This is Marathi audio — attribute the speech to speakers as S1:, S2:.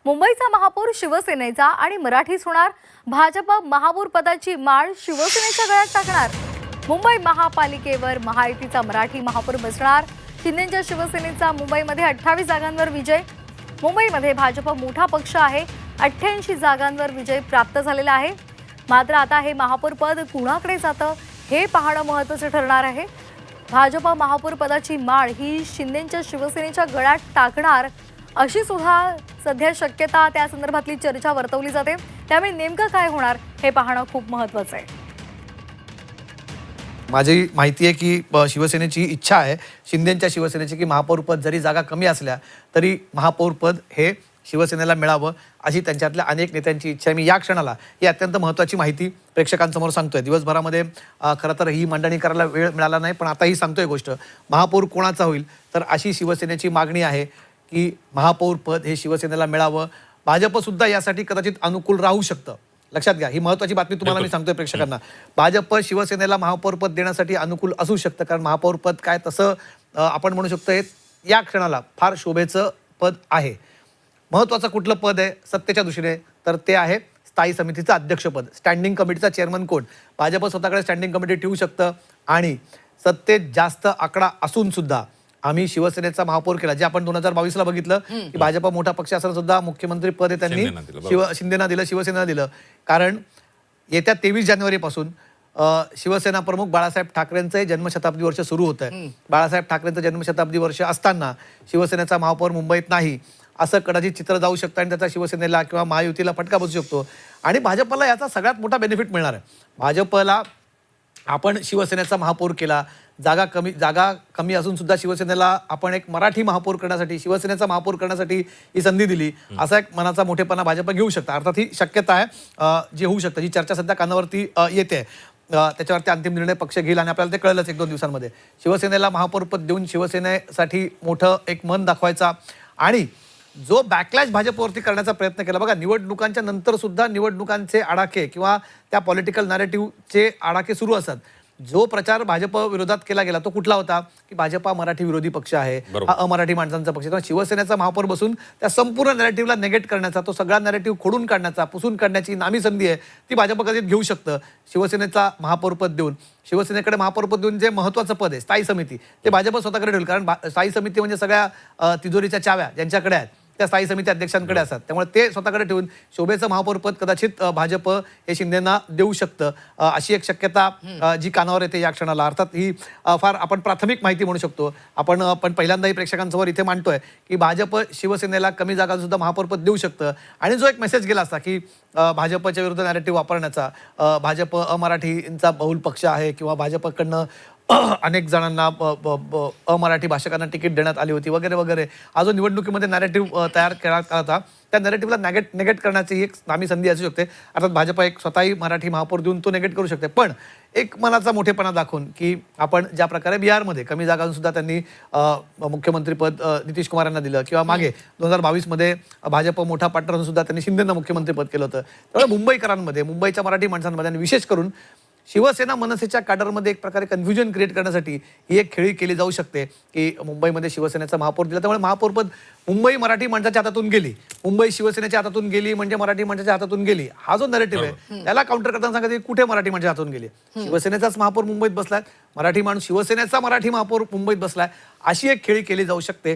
S1: मुंबईचा महापौर शिवसेनेचा आणि मराठीच होणार. भाजप महापौर पदाची माळ शिवसेनेच्या गळ्यात टाकणार. मुंबई महापालिकेवर महायुतीचा मराठी महापौर बसणार. शिंदेच्या शिवसेनेचा मुंबईमध्ये 28 जागांवर विजय. मुंबईमध्ये भाजप मोठा पक्ष आहे. 88 जागांवर विजय प्राप्त झालेला आहे. मात्र आता हे महापौर पद कुणाकडे जातं हे पाहणं महत्त्वाचं ठरणार आहे. भाजप महापौर पदाची माळ ही शिंदेच्या शिवसेनेच्या गळ्यात टाकणार अशी सुद्धा सध्या शक्यता, त्या संदर्भातली चर्चा वर्तवली जाते. त्यामुळे नेमकं काय होणार हे पाहणं खूप महत्त्वाचं आहे.
S2: माझी माहिती आहे की शिवसेनेची इच्छा आहे, शिंदेच्या शिवसेनेची, की महापौर पद जरी जागा कमी असल्या तरी महापौर पद हे शिवसेनेला मिळावं अशी त्यांच्यातल्या अनेक नेत्यांची इच्छा आहे. मी या क्षणाला ही अत्यंत महत्त्वाची माहिती प्रेक्षकांसमोर सांगतोय. दिवसभरामध्ये खरं तर ही मांडणी करायला वेळ मिळाला नाही, पण आता ही सांगतोय गोष्ट. महापौर कोणाचा होईल तर अशी शिवसेनेची मागणी आहे की महापौर पद हे शिवसेनेला मिळावं. भाजपसुद्धा यासाठी कदाचित अनुकूल राहू शकतं. लक्षात घ्या, ही महत्त्वाची बातमी तुम्हाला मी सांगतोय प्रेक्षकांना. भाजप शिवसेनेला महापौर पद देण्यासाठी अनुकूल असू शकतं, कारण महापौर पद काय तसं आपण म्हणू शकतो हे या क्षणाला फार शोभेचं पद आहे. महत्त्वाचं कुठलं पद आहे सत्तेच्या दृष्टीने तर ते आहे स्थायी समितीचं अध्यक्षपद. स्टँडिंग कमिटीचा चेअरमन कोण? भाजप स्वतःकडे स्टँडिंग कमिटी ठेवू शकतं. आणि सत्तेत जास्त आकडा असून सुद्धा आम्ही शिवसेनेचा महापौर केला, जे आपण 2022ला बघितलं की भाजप मोठा पक्ष असताना सुद्धा मुख्यमंत्री पद हे त्यांनी शिंदेना दिलं, शिवसेनेला दिलं. कारण येत्या 23 जानेवारीपासून शिवसेना प्रमुख बाळासाहेब ठाकरेंचं जन्मशताब्दी वर्ष सुरू होत आहे. बाळासाहेब ठाकरेंचं जन्मशताब्दी वर्ष असताना शिवसेनेचा महापौर मुंबईत नाही असं कदाचित चित्र जाऊ शकतं आणि त्याचा शिवसेनेला किंवा महायुतीला फटका बसू शकतो. आणि भाजपला याचा सगळ्यात मोठा बेनिफिट मिळणार आहे. भाजपला आपण शिवसेनेचा महापौर केला, जागा कमी असून सुद्धा शिवसेनेला आपण एक मराठी महापौर करण्यासाठी, शिवसेनेचा महापौर करण्यासाठी ही संधी दिली, असा एक मनाचा मोठेपणा भाजप घेऊ शकता. अर्थात ही शक्यता आहे जी होऊ शकते, जी चर्चा सध्या कानावरती येते. त्याच्यावरती अंतिम निर्णय पक्ष घेईल आणि आपल्याला ते कळलंच 1-2 दिवसांमध्ये. शिवसेनेला महापौर पद देऊन शिवसेनेसाठी मोठं एक मन दाखवायचा आणि जो बॅकलॅश भाजपवरती करण्याचा प्रयत्न केला. बघा, निवडणुकांच्या नंतर सुद्धा निवडणुकांचे आडाखे किंवा त्या पॉलिटिकल नॅरेटिव्हचे आडाखे सुरू असतात. जो प्रचार भाजप विरोधात केला गेला तो कुठला होता की भाजप हा मराठी विरोधी पक्ष आहे, हा अमराठी माणसांचा पक्ष. तेव्हा शिवसेनेचा महापौर बसून त्या संपूर्ण नॅरेटिव्हला नेगेट करण्याचा, तो सगळा नॅरेटिव्ह खोडून काढण्याचा, पुसून काढण्याची नामी संधी आहे, ती भाजप कधीच घेऊ शकतं. शिवसेनेचा महापौर पद देऊन, शिवसेनेकडे महापौर पद देऊन जे महत्त्वाचं पद आहे स्थायी समिती, ते भाजप स्वतःकडे ठेवलं. कारण स्थायी समिती म्हणजे सगळ्या तिजोरीच्या चाव्या ज्यांच्याकडे आहेत त्या स्थायी समिती अध्यक्षांकडे असतात. त्यामुळे ते स्वतःकडे ठेवून शोभेचं महापौर पद कदाचित भाजप हे शिंदेना देऊ शकतं अशी एक शक्यता जी कानावर येते या क्षणाला. अर्थात ही फार आपण प्राथमिक माहिती म्हणू शकतो. आपण पहिल्यांदाही प्रेक्षकांसमोर इथे मांडतोय की भाजप शिवसेनेला कमी जागा सुद्धा महापौर पद देऊ शकतं. आणि जो एक मेसेज गेला असता की भाजपच्या विरुद्ध नॅरेटिव्ह वापरण्याचा, भाजप अमराठींचा बहुल पक्ष आहे किंवा भाजपकडनं अनेक जणांना अमराठी भाषकांना तिकीट देण्यात आली होती वगैरे वगैरे, हा जो निवडणुकीमध्ये नॅरेटिव्ह तयार करण्यात आला होता त्या नॅरेटिव्हला नेगेट करण्याची ही एक नामी संधी असू शकते. अर्थात भाजप एक स्वतःही मराठी महापौर देऊन तो नेगेट करू शकते. पण एक मनाचा मोठेपणा दाखवून की आपण ज्या प्रकारे बिहारमध्ये कमी जागांसून सुद्धा त्यांनी मुख्यमंत्रीपद नितीश कुमार यांना दिलं किंवा मागे 2022मध्ये भाजप मोठा पार्टनर असून सुद्धा त्यांनी शिंदेंना मुख्यमंत्रीपद केलं होतं. त्यामुळे मुंबईकरांमध्ये, मुंबईच्या मराठी माणसांमध्ये आणि विशेष करून शिवसेना मनसेच्या कॅडरमध्ये एक प्रकारे कन्फ्युजन क्रिएट करण्यासाठी ही एक खेळी केली जाऊ शकते की मुंबईमध्ये शिवसेनेचा महापौर दिला, त्यामुळे महापौर पद मुंबई मराठी माणसाच्या हातातून गेली, मुंबई शिवसेनेच्या हातातून गेली म्हणजे मराठी माणसाच्या हातातून गेली, हा जो नॅरेटिव्ह आहे त्याला काउंटर करताना सांगते कुठे मराठी माणसाच्या हातून गेली. शिवसेनेचाच महापौर मुंबईत बसलाय, मराठी माणूस शिवसेनेचा मराठी महापौर मुंबईत बसलाय, अशी एक खेळी केली जाऊ शकते.